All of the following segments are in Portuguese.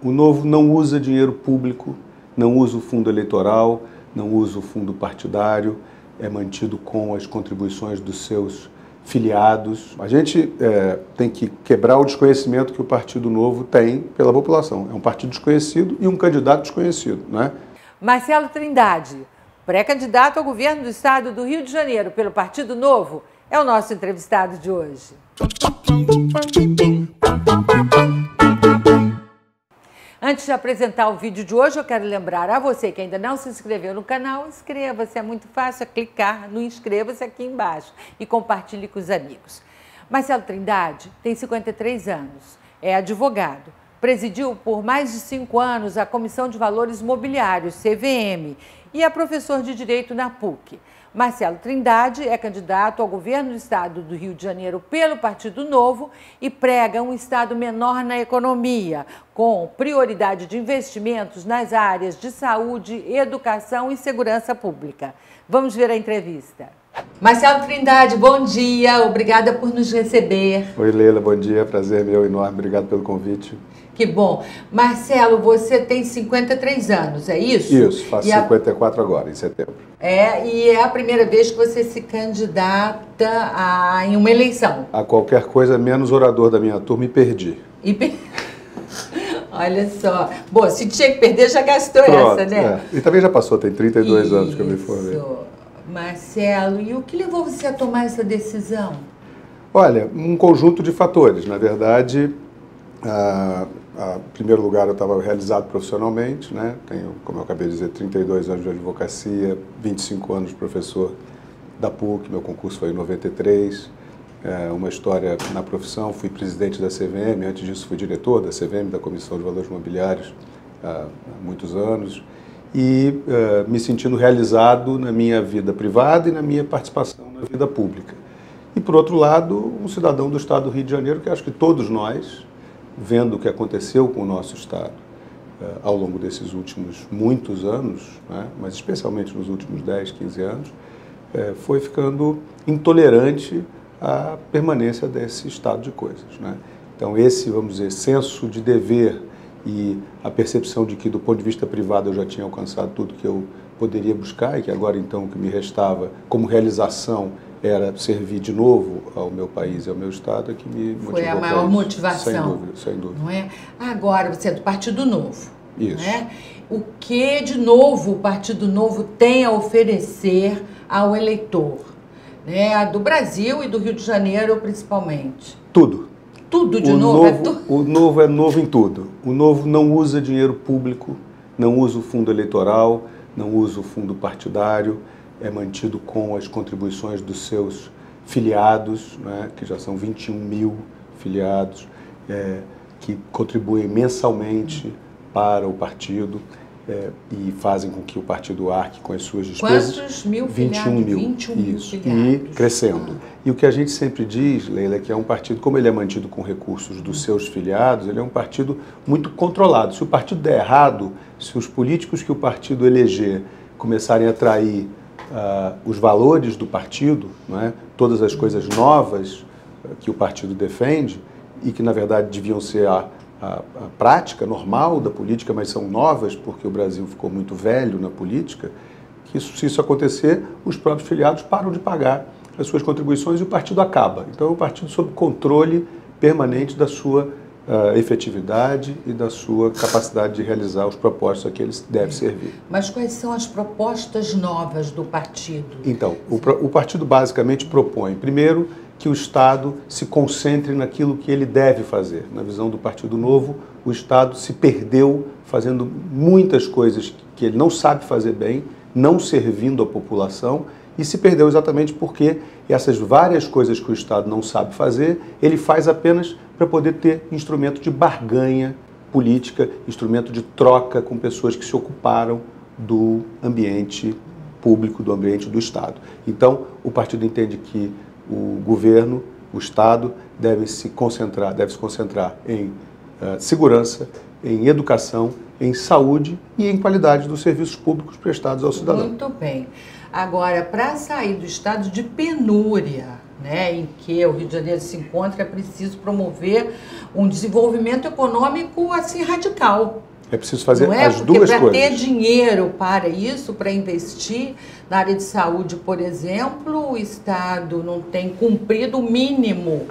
O Novo não usa dinheiro público, não usa o fundo eleitoral, não usa o fundo partidário, é mantido com as contribuições dos seus filiados. A gente tem que quebrar o desconhecimento que o Partido Novo tem pela população. É um partido desconhecido e um candidato desconhecido, não é? Marcelo Trindade, pré-candidato ao governo do estado do Rio de Janeiro pelo Partido Novo, é o nosso entrevistado de hoje. Antes de apresentar o vídeo de hoje, eu quero lembrar a você que ainda não se inscreveu no canal, inscreva-se, é muito fácil, é clicar no inscreva-se aqui embaixo e compartilhe com os amigos. Marcelo Trindade tem 53 anos, é advogado, presidiu por mais de 5 anos a Comissão de Valores Mobiliários, CVM, e é professor de Direito na PUC. Marcelo Trindade é candidato ao governo do estado do Rio de Janeiro pelo Partido Novo e prega um estado menor na economia, com prioridade de investimentos nas áreas de saúde, educação e segurança pública. Vamos ver a entrevista. Marcelo Trindade, bom dia, obrigada por nos receber. Oi, Leila, bom dia, prazer meu enorme, obrigado pelo convite. Que bom. Marcelo, você tem 53 anos, é isso? Isso, faço 54 agora, em setembro. E é a primeira vez que você se candidata em uma eleição. A qualquer coisa menos orador da minha turma e perdi. Olha só. Bom, se tinha que perder, já gastou. Pronto, essa, né? E também já passou, tem 32 anos que eu me formei. Marcelo, e o que levou você a tomar essa decisão? Olha, um conjunto de fatores. Na verdade, em primeiro lugar, eu estava realizado profissionalmente, né? Tenho, como eu acabei de dizer, 32 anos de advocacia, 25 anos de professor da PUC, meu concurso foi em 93, uma história na profissão, fui presidente da CVM, antes disso fui diretor da CVM, da Comissão de Valores Mobiliários, há muitos anos, e me sentindo realizado na minha vida privada e na minha participação na vida pública. E, por outro lado, um cidadão do estado do Rio de Janeiro, que acho que todos nós, vendo o que aconteceu com o nosso estado ao longo desses últimos muitos anos, né, mas especialmente nos últimos 10, 15 anos, foi ficando intolerante à permanência desse estado de coisas, né? Então esse, vamos dizer, senso de dever e a percepção de que do ponto de vista privado eu já tinha alcançado tudo que eu poderia buscar e que agora então o que me restava como realização era servir de novo ao meu país e ao meu estado, é que me motivou. Foi a maior motivação. Sem dúvida, sem dúvida. Não é? Agora, você é do Partido Novo. Isso. Né? O que, de novo, o Partido Novo tem a oferecer ao eleitor? Né? Do Brasil e do Rio de Janeiro, principalmente. Tudo. Tudo de novo? O Novo é novo em tudo. O Novo não usa dinheiro público, não usa o fundo eleitoral, não usa o fundo partidário, é mantido com as contribuições dos seus filiados, né, que já são 21 mil filiados, que contribuem mensalmente para o partido e fazem com que o partido arque com as suas despesas. Quantos mil 21 filiados? mil. 21 mil Isso, filiados. e crescendo. E o que a gente sempre diz, Leila, é que é um partido, como ele é mantido com recursos dos seus filiados, ele é um partido muito controlado. Se o partido der errado, se os políticos que o partido eleger começarem a trair os valores do partido, não é? Todas as coisas novas que o partido defende e que, na verdade, deviam ser a prática normal da política, mas são novas porque o Brasil ficou muito velho na política, que se isso acontecer, os próprios filiados param de pagar as suas contribuições e o partido acaba. Então, é um partido sob controle permanente da sua efetividade e da sua capacidade de realizar os propósitos a que ele deve servir. Mas quais são as propostas novas do partido? Então, o partido basicamente propõe, primeiro, que o Estado se concentre naquilo que ele deve fazer. Na visão do Partido Novo, o Estado se perdeu fazendo muitas coisas que ele não sabe fazer bem, não servindo a população, e se perdeu exatamente porque essas várias coisas que o Estado não sabe fazer, ele faz apenas para poder ter instrumento de barganha política, instrumento de troca com pessoas que se ocuparam do ambiente público, do ambiente do Estado. Então, o partido entende que o governo, o Estado, deve se concentrar em segurança, em educação, em saúde e em qualidade dos serviços públicos prestados ao cidadão. Muito bem. Agora, para sair do estado de penúria, né, em que o Rio de Janeiro se encontra, é preciso promover um desenvolvimento econômico assim radical. É preciso fazer as duas coisas. Para ter dinheiro para isso, para investir na área de saúde, por exemplo, o Estado não tem cumprido o mínimo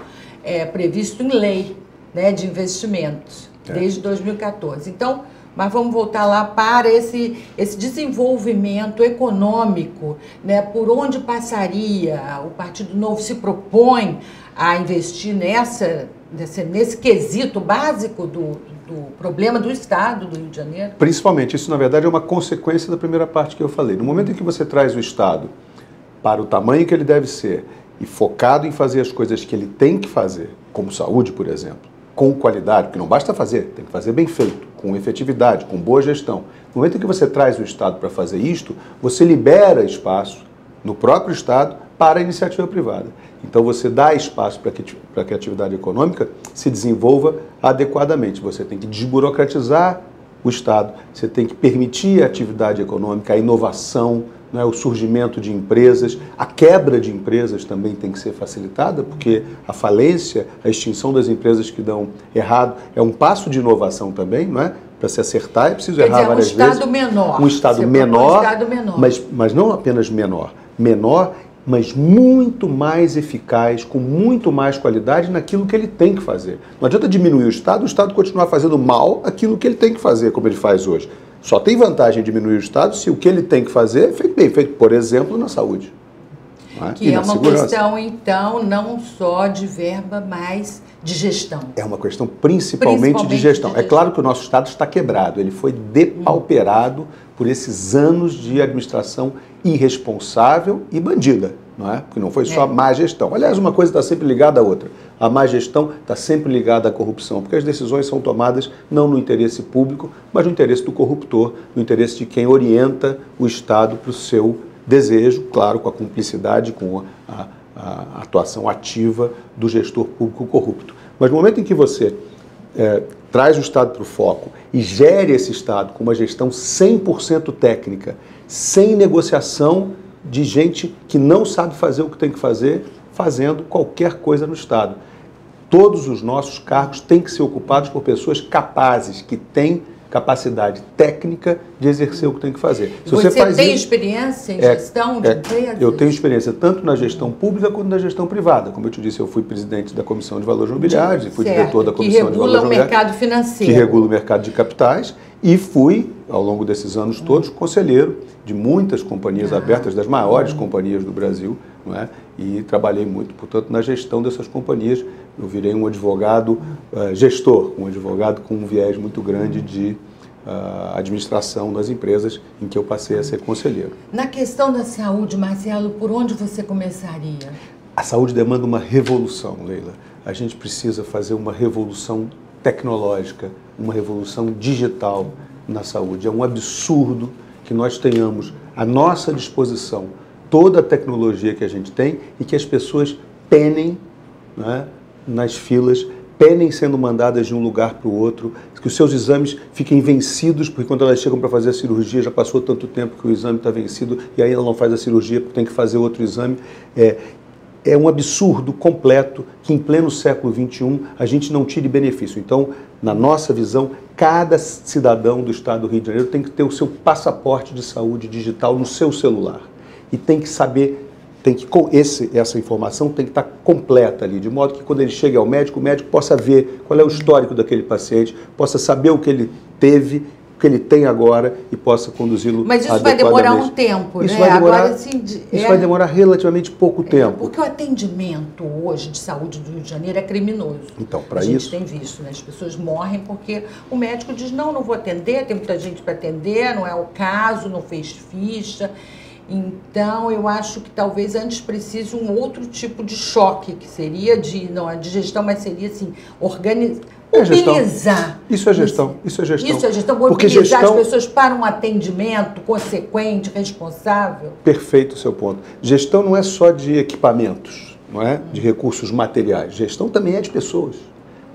previsto em lei, né, de investimentos, desde 2014. Então, mas vamos voltar lá para esse desenvolvimento econômico, né, por onde passaria. O Partido Novo se propõe a investir nesse quesito básico do problema do Estado do Rio de Janeiro? Principalmente, isso na verdade é uma consequência da primeira parte que eu falei. No momento em que você traz o Estado para o tamanho que ele deve ser e focado em fazer as coisas que ele tem que fazer, como saúde, por exemplo, com qualidade, porque não basta fazer, tem que fazer bem feito, com efetividade, com boa gestão. No momento em que você traz o Estado para fazer isto, você libera espaço no próprio Estado para a iniciativa privada. Então você dá espaço para que a atividade econômica se desenvolva adequadamente. Você tem que desburocratizar o Estado, você tem que permitir a atividade econômica, a inovação, né, o surgimento de empresas, a quebra de empresas também tem que ser facilitada, porque a falência, a extinção das empresas que dão errado é um passo de inovação também, não é? Para se acertar é preciso errar várias vezes. Um Estado menor. Um Estado menor, mas não apenas menor, mas muito mais eficaz, com muito mais qualidade naquilo que ele tem que fazer. Não adianta diminuir o Estado continuar fazendo mal aquilo que ele tem que fazer, como ele faz hoje. Só tem vantagem diminuir o Estado se o que ele tem que fazer é feito bem feito, por exemplo, na saúde. Que é uma questão, então, não só de verba, mas de gestão. É uma questão principalmente de gestão. É claro que o nosso Estado está quebrado, ele foi depauperado por esses anos de administração irresponsável e bandida, não é? Porque não foi só má gestão. Aliás, uma coisa está sempre ligada à outra. A má gestão está sempre ligada à corrupção, porque as decisões são tomadas não no interesse público, mas no interesse do corruptor, no interesse de quem orienta o Estado para o seu desejo, claro, com a cumplicidade, com a atuação ativa do gestor público corrupto. Mas no momento em que você traz o Estado para o foco e gere esse Estado com uma gestão 100% técnica, sem negociação de gente que não sabe fazer o que tem que fazer, fazendo qualquer coisa no Estado. Todos os nossos cargos têm que ser ocupados por pessoas capazes, que têm capacidade técnica de exercer o que tem que fazer. Se você tem experiência em gestão de empresas? Eu tenho experiência tanto na gestão pública quanto na gestão privada. Como eu te disse, eu fui presidente da Comissão de Valores Mobiliários e fui diretor da Comissão de Valores Mobiliários. Que regula o mercado financeiro. Que regula o mercado de capitais. E fui, ao longo desses anos todos, conselheiro de muitas companhias abertas, das maiores companhias do Brasil, não é? E trabalhei muito, portanto, na gestão dessas companhias. Eu virei um advogado gestor, um advogado com um viés muito grande de administração das empresas em que eu passei a ser conselheiro. Na questão da saúde, Marcelo, por onde você começaria? A saúde demanda uma revolução, Leila. A gente precisa fazer uma revolução tecnológica, uma revolução digital na saúde. É um absurdo que nós tenhamos à nossa disposição toda a tecnologia que a gente tem e que as pessoas penem, né, nas filas, penem sendo mandadas de um lugar para o outro, que os seus exames fiquem vencidos, porque quando elas chegam para fazer a cirurgia já passou tanto tempo que o exame está vencido e aí ela não faz a cirurgia porque tem que fazer outro exame. É um absurdo completo que em pleno século XXI a gente não tire benefício. Então, na nossa visão, cada cidadão do Estado do Rio de Janeiro tem que ter o seu passaporte de saúde digital no seu celular. E tem que saber, essa informação tem que estar completa ali, de modo que quando ele chega ao médico, o médico possa ver qual é o histórico daquele paciente, possa saber o que ele teve, o que ele tem agora e possa conduzi-lo adequadamente. Mas isso vai demorar um tempo, isso né? Vai demorar, agora, assim, isso vai demorar relativamente pouco tempo. Porque o atendimento hoje de saúde do Rio de Janeiro é criminoso. Então, para A isso... gente tem visto, né? As pessoas morrem porque o médico diz, não vou atender, tem muita gente para atender, não é o caso, não fez ficha. Então, eu acho que talvez antes precise um outro tipo de choque, que seria não é de gestão, mas seria assim, mobilizar. Isso é gestão. Isso é gestão. Mobilizar as pessoas para um atendimento consequente, responsável. Perfeito o seu ponto. Gestão não é só de equipamentos, não é? De recursos materiais. Gestão também é de pessoas.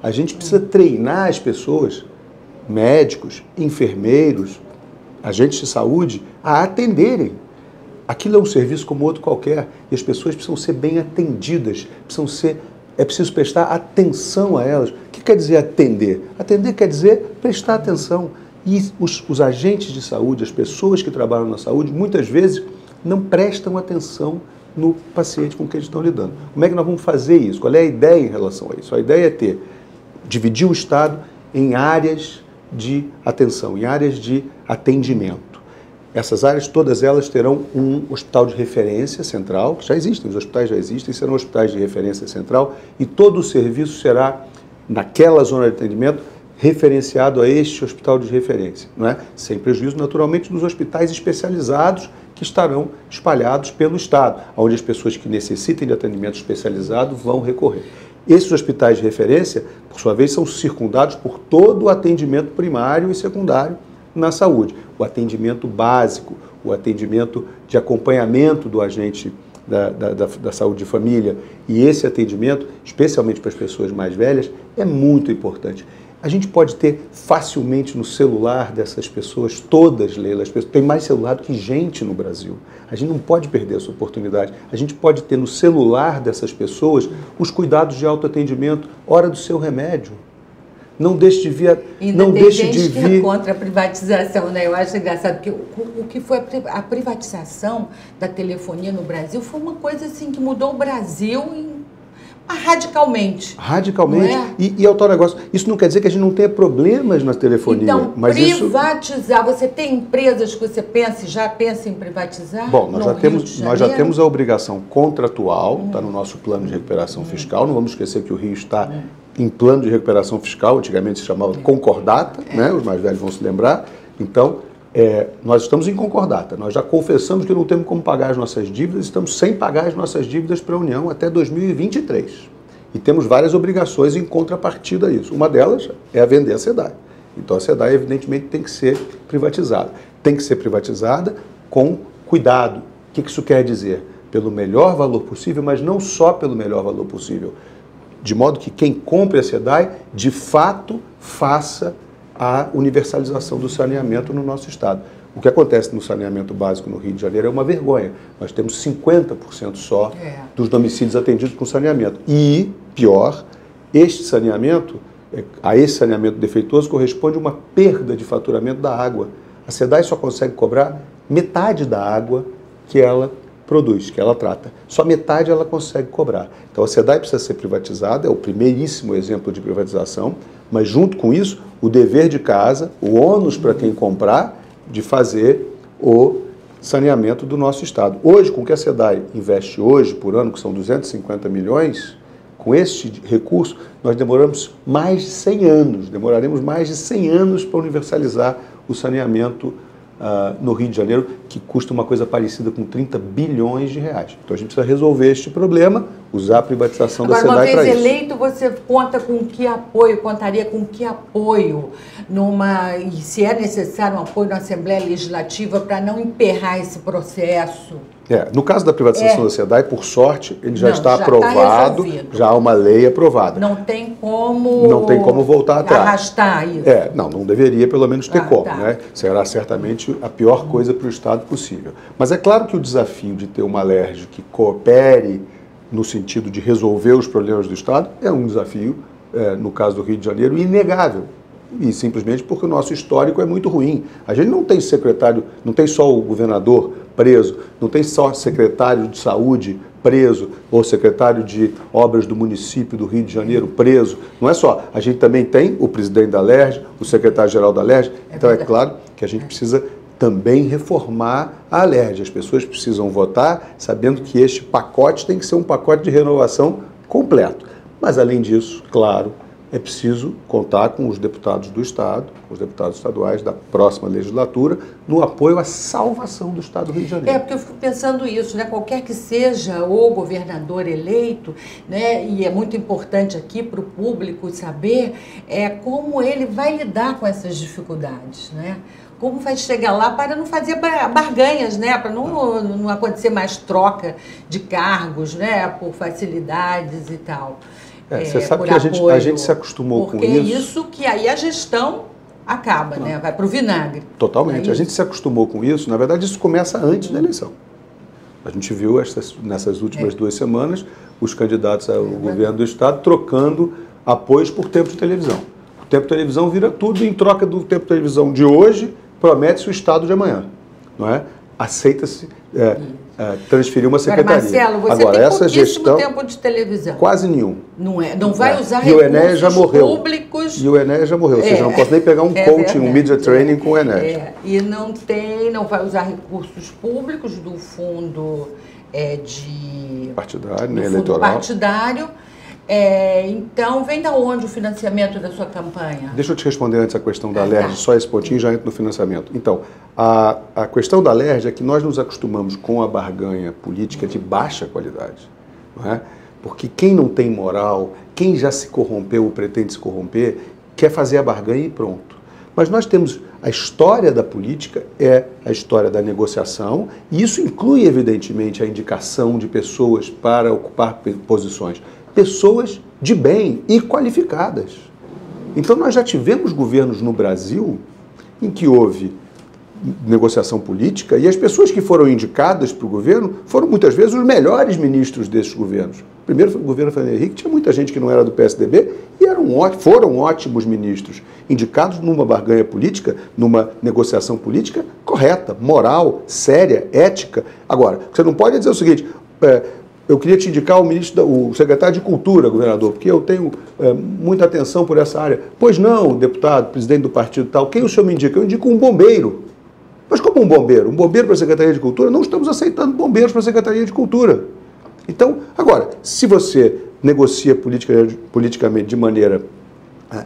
A gente precisa treinar as pessoas, médicos, enfermeiros, agentes de saúde, a atenderem. aquilo é um serviço como outro qualquer e as pessoas precisam ser bem atendidas, é preciso prestar atenção a elas. O que quer dizer atender? Atender quer dizer prestar atenção. E os agentes de saúde, as pessoas que trabalham na saúde, muitas vezes não prestam atenção no paciente com quem eles estão lidando. Como é que nós vamos fazer isso? Qual é a ideia em relação a isso? A ideia é dividir o Estado em áreas de atenção, em áreas de atendimento. Essas áreas, todas elas terão um hospital de referência central, que já existem, os hospitais já existem, serão hospitais de referência central, e todo o serviço será, naquela zona de atendimento, referenciado a este hospital de referência, não é? Sem prejuízo, naturalmente, dos hospitais especializados que estarão espalhados pelo Estado, onde as pessoas que necessitem de atendimento especializado vão recorrer. Esses hospitais de referência, por sua vez, são circundados por todo o atendimento primário e secundário na saúde. O atendimento básico, o atendimento de acompanhamento do agente da saúde de família, e esse atendimento, especialmente para as pessoas mais velhas, é muito importante. A gente pode ter facilmente no celular dessas pessoas, todas, Leila, as pessoas, tem mais celular do que gente no Brasil. A gente não pode perder essa oportunidade. A gente pode ter no celular dessas pessoas os cuidados de autoatendimento, hora do seu remédio. Não deixe de vir... Não deixe de vir... que é contra a privatização, né? Eu acho engraçado, porque o que foi a privatização da telefonia no Brasil foi uma coisa assim que mudou o Brasil radicalmente. Radicalmente. É? E é o tal negócio. Isso não quer dizer que a gente não tenha problemas na telefonia. Então, mas privatizar, você tem empresas que você já pensa em privatizar? Bom, nós já temos a obrigação contratual, está no nosso plano de recuperação fiscal. Não vamos esquecer que o Rio está em plano de recuperação fiscal, antigamente se chamava concordata, né? Os mais velhos vão se lembrar. Então, nós estamos em concordata, nós já confessamos que não temos como pagar as nossas dívidas, estamos sem pagar as nossas dívidas para a União até 2023. E temos várias obrigações em contrapartida a isso. Uma delas é a vender a SEDAI. Então a SEDAI, evidentemente, tem que ser privatizada. Tem que ser privatizada com cuidado. O que isso quer dizer? Pelo melhor valor possível, mas não só pelo melhor valor possível. De modo que quem compre a SEDAI, de fato, faça a universalização do saneamento no nosso Estado. O que acontece no saneamento básico no Rio de Janeiro é uma vergonha. Nós temos 50% só dos domicílios atendidos com saneamento. E, pior, a esse saneamento defeituoso corresponde uma perda de faturamento da água. A SEDAI só consegue cobrar metade da água que ela produz, que ela trata. Só metade ela consegue cobrar. Então a SEDAI precisa ser privatizada, é o primeiríssimo exemplo de privatização, mas junto com isso, o dever de casa, o ônus para quem comprar, de fazer o saneamento do nosso Estado. Hoje, com o que a SEDAI investe hoje, por ano, que são 250 milhões, com este recurso, nós demoraremos mais de 100 anos para universalizar o saneamento no Rio de Janeiro, que custa uma coisa parecida com 30 bilhões de reais. Então a gente precisa resolver este problema, usar a privatização da SEDAI para isso. Agora, uma vez eleito, você contaria com que apoio e se é necessário um apoio na Assembleia Legislativa para não emperrar esse processo? No caso da privatização da SEDAI, por sorte, ele já está aprovado, já há uma lei aprovada. Não tem como voltar atrás. Arrastar isso. Não deveria pelo menos ter como, né? Será certamente a pior coisa para o Estado possível. Mas é claro que o desafio de ter uma LERJ que coopere no sentido de resolver os problemas do Estado é um desafio, no caso do Rio de Janeiro, inegável. E simplesmente porque o nosso histórico é muito ruim. A gente não tem secretário, não tem só o governador preso, não tem só secretário de saúde preso, ou secretário de obras do município do Rio de Janeiro preso. Não é só. A gente também tem o presidente da LERJ, o secretário-geral da LERJ. Então é claro que a gente precisa também reformar a LERJ. As pessoas precisam votar sabendo que este pacote tem que ser um pacote de renovação completo. Mas além disso, claro, é preciso contar com os deputados do Estado, com os deputados estaduais da próxima legislatura, no apoio à salvação do Estado do Rio de Janeiro. Porque eu fico pensando isso, né? Qualquer que seja o governador eleito, né? E é muito importante aqui para o público saber como ele vai lidar com essas dificuldades, né? Como vai chegar lá para não fazer barganhas, né? Para não acontecer mais troca de cargos, né? Por facilidades e tal. Você sabe que a gente se acostumou com isso. Porque é isso que aí a gestão acaba, né? Vai para o vinagre. Totalmente. A gente se acostumou com isso. Na verdade, isso começa antes da eleição. A gente viu nessas últimas 2 semanas os candidatos ao governo do Estado trocando apoios por tempo de televisão. O tempo de televisão vira tudo, e em troca do tempo de televisão de hoje, promete-se o Estado de amanhã. Não é? Aceita-se transferir uma secretaria. Marcelo, você agora, tem essa pouquíssimo gestão, tempo de televisão. quase nenhum. Não vai usar e o Enéas já recursos morreu. públicos. E o Enéas já morreu. Ou seja, não posso nem pegar um coaching, um media training com o Enéas. E não vai usar recursos públicos do fundo de partidário, do fundo partidário. Então, vem da onde o financiamento da sua campanha? Deixa eu te responder antes a questão da LERJ, só esse pontinho já entra no financiamento. Então, a questão da LERJ é que nós nos acostumamos com a barganha política de baixa qualidade, não é? Porque quem não tem moral, quem já se corrompeu ou pretende se corromper, quer fazer a barganha e pronto. Mas nós temos a história da política, é a história da negociação, e isso inclui, evidentemente, a indicação de pessoas para ocupar posições. Pessoas de bem e qualificadas. Então nós já tivemos governos no Brasil em que houve negociação política e as pessoas que foram indicadas para o governo foram muitas vezes os melhores ministros desses governos. Primeiro, o governo Fernando Henrique tinha muita gente que não era do PSDB e foram ótimos ministros, indicados numa barganha política, numa negociação política correta, moral, séria, ética. Agora, você não pode dizer o seguinte... eu queria te indicar o secretário de Cultura, governador, porque eu tenho muita atenção por essa área. Pois não, deputado, presidente do partido tal, quem o senhor me indica? Eu indico um bombeiro. Mas como um bombeiro? Um bombeiro para a Secretaria de Cultura? Não estamos aceitando bombeiros para a Secretaria de Cultura. Então, agora, se você negocia politicamente de maneira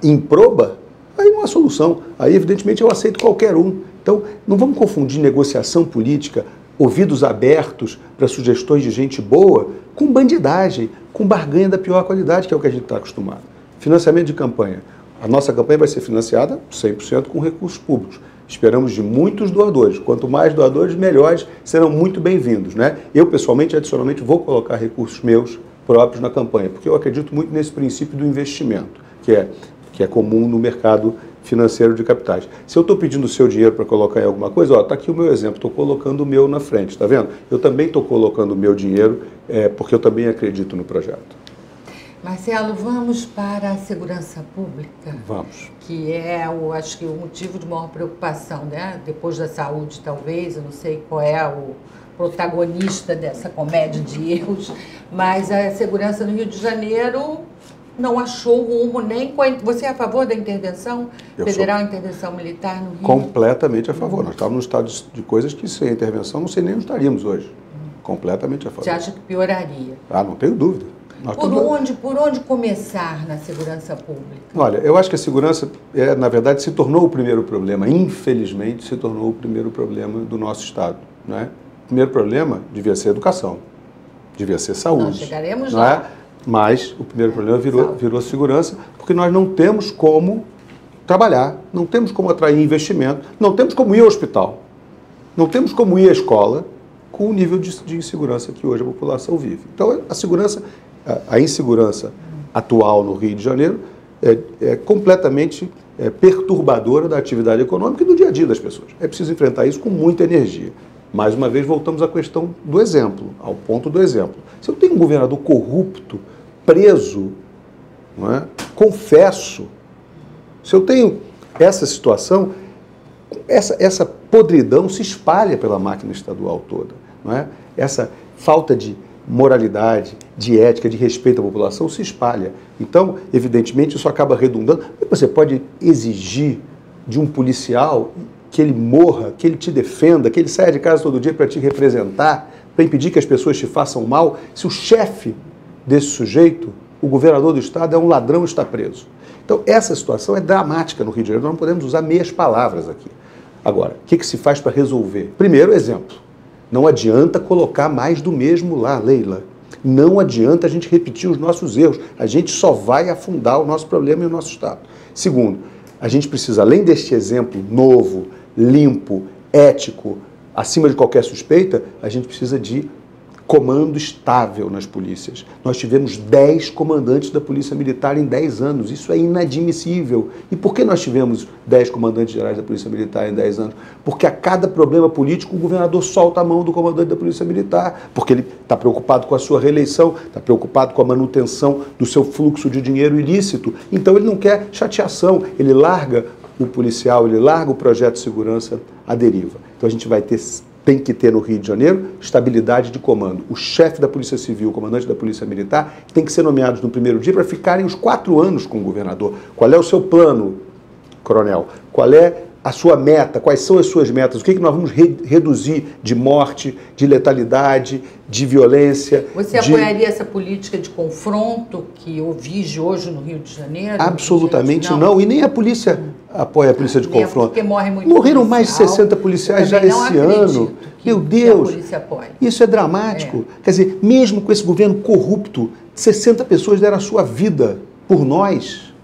improba, aí não há solução. Aí, evidentemente, eu aceito qualquer um. Então, não vamos confundir negociação política, ouvidos abertos para sugestões de gente boa, com bandidagem, com barganha da pior qualidade, que é o que a gente está acostumado. Financiamento de campanha. A nossa campanha vai ser financiada 100% com recursos públicos. Esperamos de muitos doadores. Quanto mais doadores, melhores, serão muito bem-vindos, né? Eu, pessoalmente, adicionalmente, vou colocar recursos meus próprios na campanha, porque eu acredito muito nesse princípio do investimento, que é comum no mercado financeiro de capitais. Se eu estou pedindo o seu dinheiro para colocar em alguma coisa, está aqui o meu exemplo, estou colocando o meu na frente, está vendo? Eu também estou colocando o meu dinheiro porque eu também acredito no projeto. Marcelo, vamos para a segurança pública? Vamos. Que acho que o motivo de maior preocupação, né? Depois da saúde, talvez, eu não sei qual é o protagonista dessa comédia de erros, mas a segurança no Rio de Janeiro não achou rumo nem com Você é a favor da intervenção federal, intervenção militar no Rio? Completamente a favor. Nós estávamos num estado de coisas que sem intervenção não sei nem onde estaríamos hoje. Completamente a favor. Você acha que pioraria? Não tenho dúvida. Por onde começar na segurança pública? Olha, eu acho que a segurança, na verdade, se tornou o primeiro problema. Infelizmente, se tornou o primeiro problema do nosso Estado. Não é? O primeiro problema devia ser educação, devia ser saúde. Nós chegaremos não lá. Mas o primeiro problema virou segurança, porque nós não temos como trabalhar, não temos como atrair investimento, não temos como ir ao hospital, não temos como ir à escola com o nível de insegurança que hoje a população vive. Então, a insegurança atual no Rio de Janeiro é completamente perturbadora da atividade econômica e do dia a dia das pessoas. É preciso enfrentar isso com muita energia. Mais uma vez, voltamos à questão do exemplo, ao ponto do exemplo. Se eu tenho um governador corrupto, preso, não é? Confesso, se eu tenho essa situação, essa podridão se espalha pela máquina estadual toda. Não é? Essa falta de moralidade, de ética, de respeito à população se espalha. Então, evidentemente, isso acaba redundando. Você pode exigir de um policial que ele morra, que ele te defenda, que ele saia de casa todo dia para te representar, para impedir que as pessoas te façam mal, se o chefe desse sujeito, o governador do estado, é um ladrão e está preso. Então, essa situação é dramática no Rio de Janeiro, nós não podemos usar meias palavras aqui. Agora, o que se faz para resolver? Primeiro, exemplo, não adianta colocar mais do mesmo lá, Leila. Não adianta a gente repetir os nossos erros, a gente só vai afundar o nosso problema e o nosso estado. Segundo, a gente precisa, além deste exemplo novo, limpo, ético, acima de qualquer suspeita, a gente precisa de comando estável nas polícias. Nós tivemos 10 comandantes da Polícia Militar em 10 anos. Isso é inadmissível. E por que nós tivemos 10 comandantes gerais da Polícia Militar em 10 anos? Porque a cada problema político o governador solta a mão do comandante da Polícia Militar, porque ele está preocupado com a sua reeleição, está preocupado com a manutenção do seu fluxo de dinheiro ilícito. Então ele não quer chateação, ele larga o policial, ele larga o projeto de segurança à deriva. Então a gente tem que ter no Rio de Janeiro estabilidade de comando. O chefe da Polícia Civil, o comandante da Polícia Militar, tem que ser nomeados no primeiro dia para ficarem os 4 anos com o governador. Qual é o seu plano, coronel? Qual é a sua meta? Quais são as suas metas? O que nós vamos reduzir de morte, de letalidade, de violência? Você apoiaria essa política de confronto que eu vige hoje no Rio de Janeiro? Absolutamente não. E nem a polícia apoia a polícia de confronto. Porque morre muito Morreram mais de 60 policiais já esse ano. Meu Deus, isso é dramático. Quer dizer, mesmo com esse governo corrupto, 60 pessoas deram a sua vida por nós,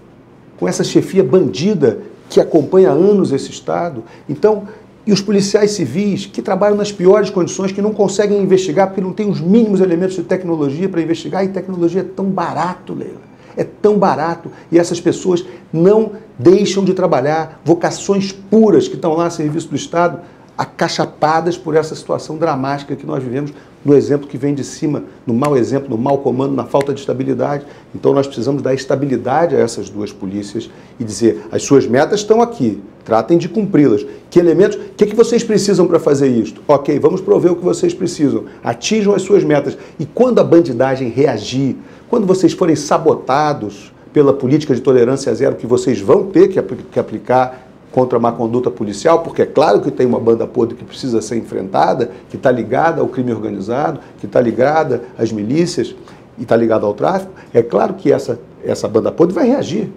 com essa chefia bandida que acompanha há anos esse Estado. Então, e os policiais civis que trabalham nas piores condições, que não conseguem investigar porque não têm os mínimos elementos de tecnologia para investigar, e tecnologia é tão barato, Leila. É tão barato, e essas pessoas não deixam de trabalhar, vocações puras que estão lá a serviço do Estado, acachapadas por essa situação dramática que nós vivemos, no exemplo que vem de cima, no mau exemplo, no mau comando, na falta de estabilidade. Então nós precisamos dar estabilidade a essas duas polícias e dizer, as suas metas estão aqui, tratem de cumpri-las. Que elementos, o que vocês precisam para fazer isto? Ok, vamos prover o que vocês precisam, atinjam as suas metas. E quando a bandidagem reagir, quando vocês forem sabotados pela política de tolerância zero que vocês vão ter que aplicar contra a má conduta policial, porque é claro que tem uma banda podre que precisa ser enfrentada, que está ligada ao crime organizado, que está ligada às milícias e está ligada ao tráfico, é claro que essa banda podre vai reagir,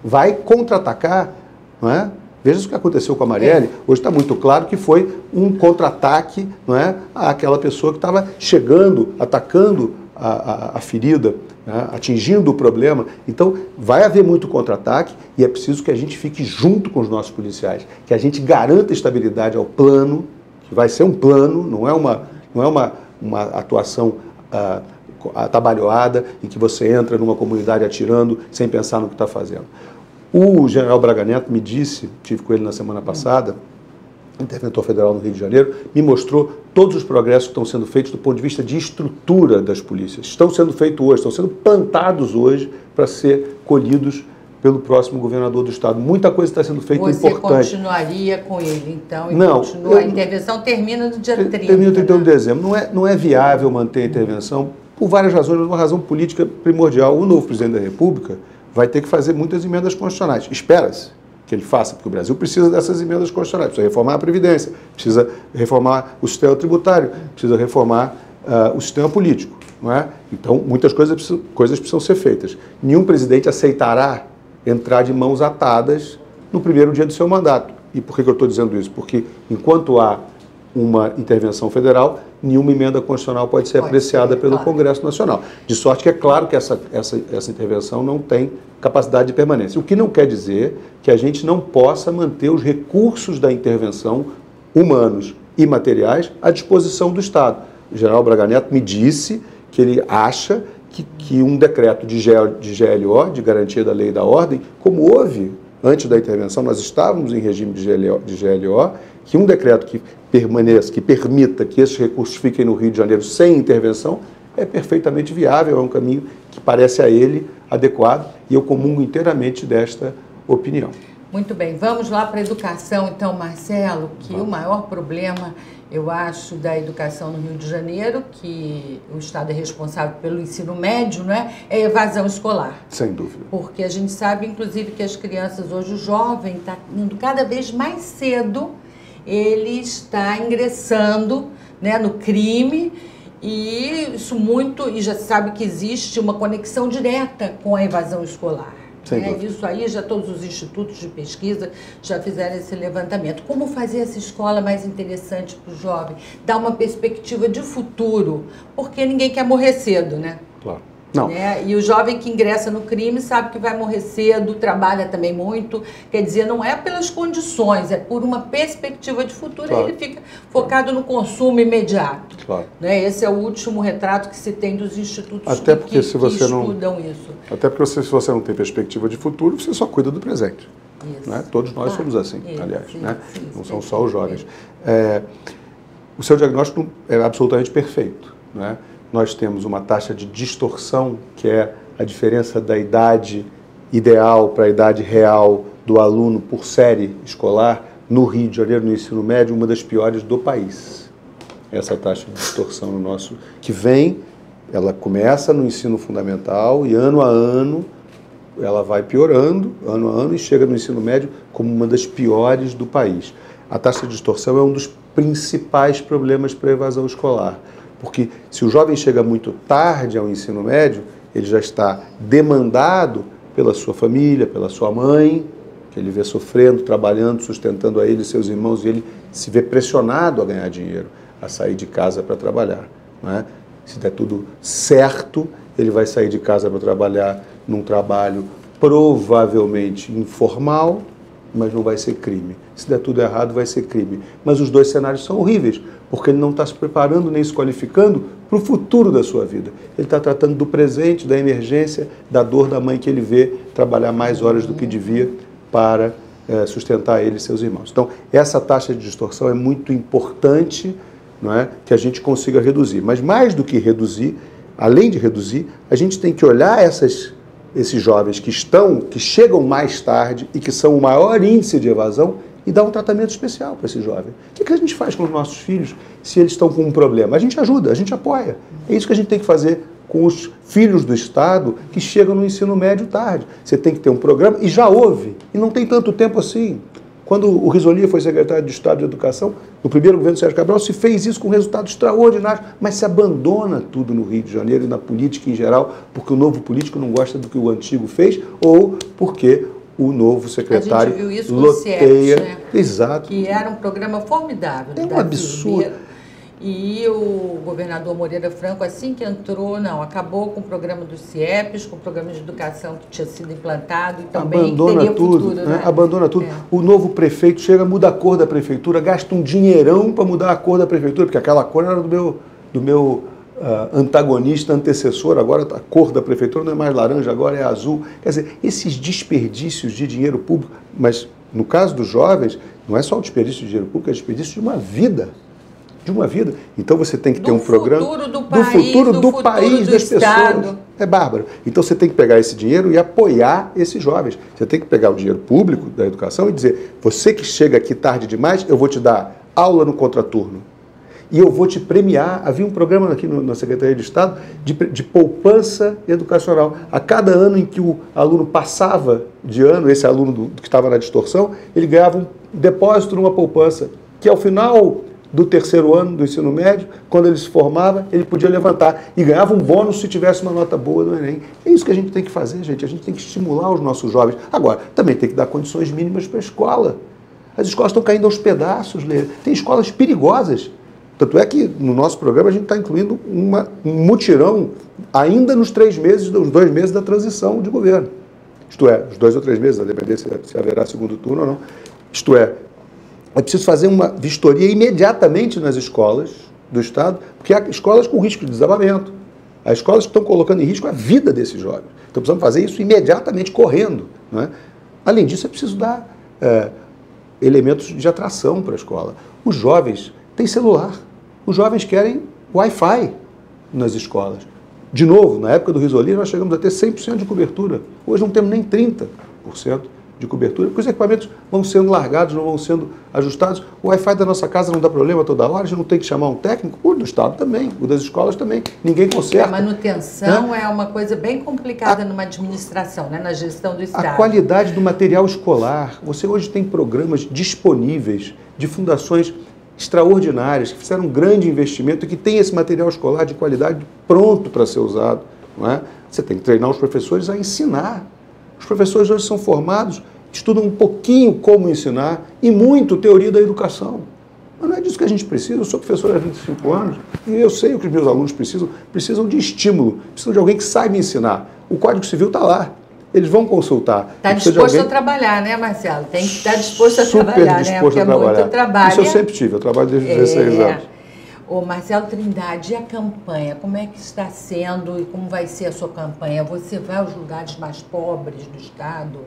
vai contra-atacar, não é? Veja o que aconteceu com a Marielle. Hoje está muito claro que foi um contra-ataque, não é, àquela pessoa que estava chegando, atacando a ferida, né, atingindo o problema. Então, vai haver muito contra-ataque e é preciso que a gente fique junto com os nossos policiais, que a gente garanta estabilidade ao plano, que vai ser um plano, não é uma atuação atabalhoada em que você entra numa comunidade atirando sem pensar no que está fazendo. O general Braga Neto me disse, estive com ele na semana passada, interventor federal no Rio de Janeiro, me mostrou todos os progressos que estão sendo feitos do ponto de vista de estrutura das polícias. Estão sendo feitos hoje, estão sendo plantados hoje para ser colhidos pelo próximo governador do Estado. Muita coisa está sendo feita importante. Você continuaria com ele, então? Não. A intervenção termina no dia 30. Termina no 31 de dezembro. Não é viável manter a intervenção por várias razões, mas uma razão política primordial. O novo presidente da República vai ter que fazer muitas emendas constitucionais. Espera-se que ele faça, porque o Brasil precisa dessas emendas constitucionais, precisa reformar a Previdência, precisa reformar o sistema tributário, precisa reformar o sistema político, não é? Então, muitas coisas precisam ser feitas. Nenhum presidente aceitará entrar de mãos atadas no primeiro dia do seu mandato. E por que eu estou dizendo isso? Porque, enquanto há uma intervenção federal, nenhuma emenda constitucional pode ser apreciada pelo Congresso Nacional. De sorte que é claro que essa intervenção não tem capacidade de permanência. O que não quer dizer que a gente não possa manter os recursos da intervenção, humanos e materiais, à disposição do Estado. O general Braga Neto me disse que ele acha que um decreto de GLO, de garantia da lei e da ordem, como houve antes da intervenção, nós estávamos em regime de GLO, que um decreto que permaneça, que permita que esses recursos fiquem no Rio de Janeiro sem intervenção, é perfeitamente viável, é um caminho que parece a ele adequado, e eu comungo inteiramente desta opinião. Muito bem, vamos lá para a educação, então, Marcelo, que o maior problema, eu acho, da educação no Rio de Janeiro, que o Estado é responsável pelo ensino médio, né, é a evasão escolar. Sem dúvida. Porque a gente sabe, inclusive, que as crianças hoje, o jovem está indo cada vez mais cedo, ele está ingressando, né, no crime, e isso e já se sabe que existe uma conexão direta com a evasão escolar. Isso aí, já todos os institutos de pesquisa já fizeram esse levantamento. Como fazer essa escola mais interessante para o jovem? Dar uma perspectiva de futuro, porque ninguém quer morrer cedo, né? Claro. Não. Né? E o jovem que ingressa no crime sabe que vai morrer cedo, trabalha também muito. Quer dizer, não é pelas condições, é por uma perspectiva de futuro. Claro. E ele fica focado no consumo imediato. Claro. Né? Esse é o último retrato que se tem dos institutos Até porque que estudam isso. Até porque se você não tem perspectiva de futuro, você só cuida do presente. Né? Todos nós somos assim, aliás. Né? Não são só os jovens. O seu diagnóstico é absolutamente perfeito. Né? Nós temos uma taxa de distorção, que é a diferença da idade ideal para a idade real do aluno por série escolar, no Rio de Janeiro, no ensino médio, uma das piores do país. Essa taxa de distorção no nosso, que vem, ela começa no ensino fundamental e ano a ano ela vai piorando, ano a ano, e chega no ensino médio como uma das piores do país. A taxa de distorção é um dos principais problemas para a evasão escolar. Porque se o jovem chega muito tarde ao ensino médio, ele já está demandado pela sua família, pela sua mãe, que ele vê sofrendo, trabalhando, sustentando a ele e seus irmãos, e ele se vê pressionado a ganhar dinheiro, a sair de casa para trabalhar. Não é? Se der tudo certo, ele vai sair de casa para trabalhar num trabalho provavelmente informal, mas não vai ser crime. Se der tudo errado, vai ser crime. Mas os dois cenários são horríveis, porque ele não está se preparando nem se qualificando para o futuro da sua vida. Ele está tratando do presente, da emergência, da dor da mãe que ele vê trabalhar mais horas do que devia para sustentar ele e seus irmãos. Então, essa taxa de distorção é muito importante, não é, que a gente consiga reduzir. Mas mais do que reduzir, além de reduzir, a gente tem que olhar esses jovens que chegam mais tarde e que são o maior índice de evasão e dar um tratamento especial para esse jovem. O que a gente faz com os nossos filhos se eles estão com um problema? A gente ajuda, a gente apoia. É isso que a gente tem que fazer com os filhos do Estado que chegam no ensino médio tarde. Você tem que ter um programa, e já houve, e não tem tanto tempo assim. Quando o Risolia foi secretário de Estado de Educação, no primeiro governo do Sérgio Cabral, se fez isso com resultados extraordinários, mas se abandona tudo no Rio de Janeiro e na política em geral, porque o novo político não gosta do que o antigo fez, ou porque o novo secretário a gente viu isso com loteia. O CIEPS, né? Exato. Que era um programa formidável. É um absurdo. E o governador Moreira Franco, assim que entrou, acabou com o programa do CIEPS, com o programa de educação que tinha sido implantado e também abandona teria tudo, futuro, né? Abandona tudo. O novo prefeito chega, muda a cor da prefeitura, gasta um dinheirão para mudar a cor da prefeitura, porque aquela cor era do meu antagonista, antecessor, agora a cor da prefeitura não é mais laranja, agora é azul. Quer dizer, esses desperdícios de dinheiro público, mas no caso dos jovens, não é só o desperdício de dinheiro público, é o desperdício de uma vida. De uma vida. Então você tem que ter um programa do futuro do país, das pessoas. É bárbaro. Então você tem que pegar esse dinheiro e apoiar esses jovens. Você tem que pegar o dinheiro público da educação e dizer, você que chega aqui tarde demais, eu vou te dar aula no contraturno. E eu vou te premiar. Havia um programa aqui na Secretaria de Estado de poupança educacional. A cada ano em que o aluno passava de ano, esse aluno que estava na distorção, ele ganhava um depósito numa poupança, que ao final do terceiro ano do ensino médio, quando ele se formava, ele podia levantar e ganhava um bônus se tivesse uma nota boa no Enem. É isso que a gente tem que fazer, gente. A gente tem que estimular os nossos jovens. Agora, também tem que dar condições mínimas para a escola. As escolas estão caindo aos pedaços, Lê. Tem escolas perigosas. Tanto é que no nosso programa a gente está incluindo um mutirão ainda nos 2 meses da transição de governo. Isto é, os 2 ou 3 meses, a depender se haverá segundo turno ou não. Isto é preciso fazer uma vistoria imediatamente nas escolas do Estado, porque há escolas com risco de desabamento. Há escolas que estão colocando em risco a vida desses jovens. Então precisamos fazer isso imediatamente, correndo. Não é? Além disso, é preciso dar elementos de atração para a escola. Os jovens têm celular. Os jovens querem Wi-Fi nas escolas. De novo, na época do Risolia, nós chegamos a ter 100% de cobertura. Hoje não temos nem 30% de cobertura, porque os equipamentos vão sendo largados, não vão sendo ajustados. O Wi-Fi da nossa casa não dá problema toda hora, a gente não tem que chamar um técnico, o do Estado também, o das escolas também, ninguém conserta. A manutenção é uma coisa bem complicada numa administração, né? Na gestão do Estado. A qualidade do material escolar, você hoje tem programas disponíveis de fundações extraordinárias, que fizeram um grande investimento e que tem esse material escolar de qualidade pronto para ser usado. Não é? Você tem que treinar os professores a ensinar. Os professores hoje são formados, estudam um pouquinho como ensinar e muito teoria da educação. Mas não é disso que a gente precisa. Eu sou professor há 25 anos e eu sei o que os meus alunos precisam de estímulo, precisam de alguém que saiba me ensinar. O Código Civil está lá. Eles vão consultar. Está disposto a trabalhar, né, Marcelo? Tem que estar disposto a trabalhar, né? Porque é muito trabalho. Isso eu sempre tive, eu trabalho desde 16 anos. Ô, Marcelo Trindade, e a campanha? Como é que está sendo e como vai ser a sua campanha? Você vai aos lugares mais pobres do Estado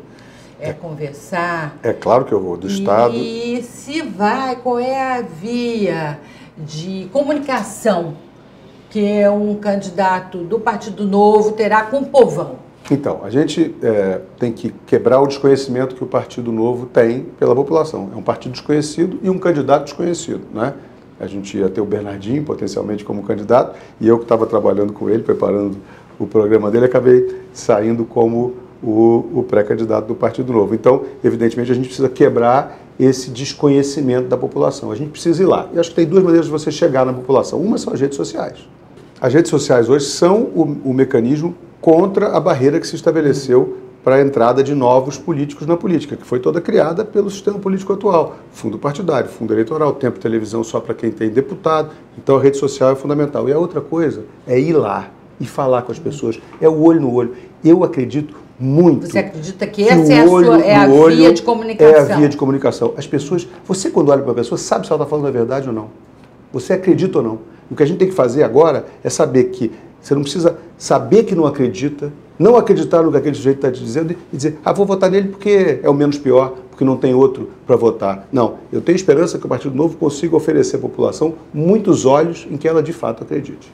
conversar? É claro que eu vou, do Estado. E se vai, qual é a via de comunicação que um candidato do Partido Novo terá com o povão? Então, a gente tem que quebrar o desconhecimento que o Partido Novo tem pela população. É um partido desconhecido e um candidato desconhecido, né? A gente ia ter o Bernardinho, potencialmente, como candidato, e eu que estava trabalhando com ele, preparando o programa dele, acabei saindo como o pré-candidato do Partido Novo. Então, evidentemente, a gente precisa quebrar esse desconhecimento da população. A gente precisa ir lá. E acho que tem duas maneiras de você chegar na população. Uma são as redes sociais. As redes sociais hoje são o mecanismo contra a barreira que se estabeleceu para a entrada de novos políticos na política, que foi toda criada pelo sistema político atual. Fundo partidário, fundo eleitoral, tempo de televisão só para quem tem deputado. Então a rede social é fundamental. E a outra coisa é ir lá e falar com as pessoas. É o olho no olho. Eu acredito muito. Você acredita que essa é a via de comunicação? É a via de comunicação. As pessoas, você quando olha para uma pessoa, sabe se ela está falando a verdade ou não. Você acredita ou não. O que a gente tem que fazer agora é saber que você não precisa saber que não acredita, não acreditar no que aquele sujeito está te dizendo e dizer, vou votar nele porque é o menos pior, porque não tem outro para votar. Não, eu tenho esperança que o Partido Novo consiga oferecer à população muitos olhos em que ela de fato acredite.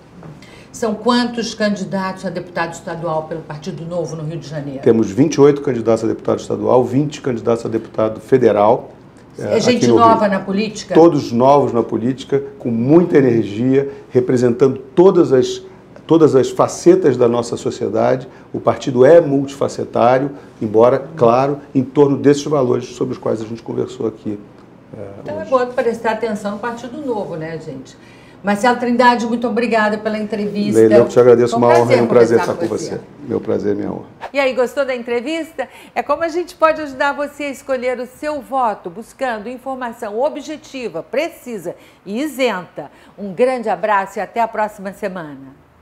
São quantos candidatos a deputado estadual pelo Partido Novo no Rio de Janeiro? Temos 28 candidatos a deputado estadual, 20 candidatos a deputado federal. É gente nova na política? Todos novos na política, com muita energia, representando todas as facetas da nossa sociedade. O partido é multifacetário, embora, claro, em torno desses valores sobre os quais a gente conversou aqui. Então é bom prestar atenção no Partido Novo, né, gente? Marcelo Trindade, muito obrigada pela entrevista. Leila, eu te agradeço, uma honra e um prazer estar com você. Meu prazer, minha honra. E aí, gostou da entrevista? É como a gente pode ajudar você a escolher o seu voto, buscando informação objetiva, precisa e isenta. Um grande abraço e até a próxima semana.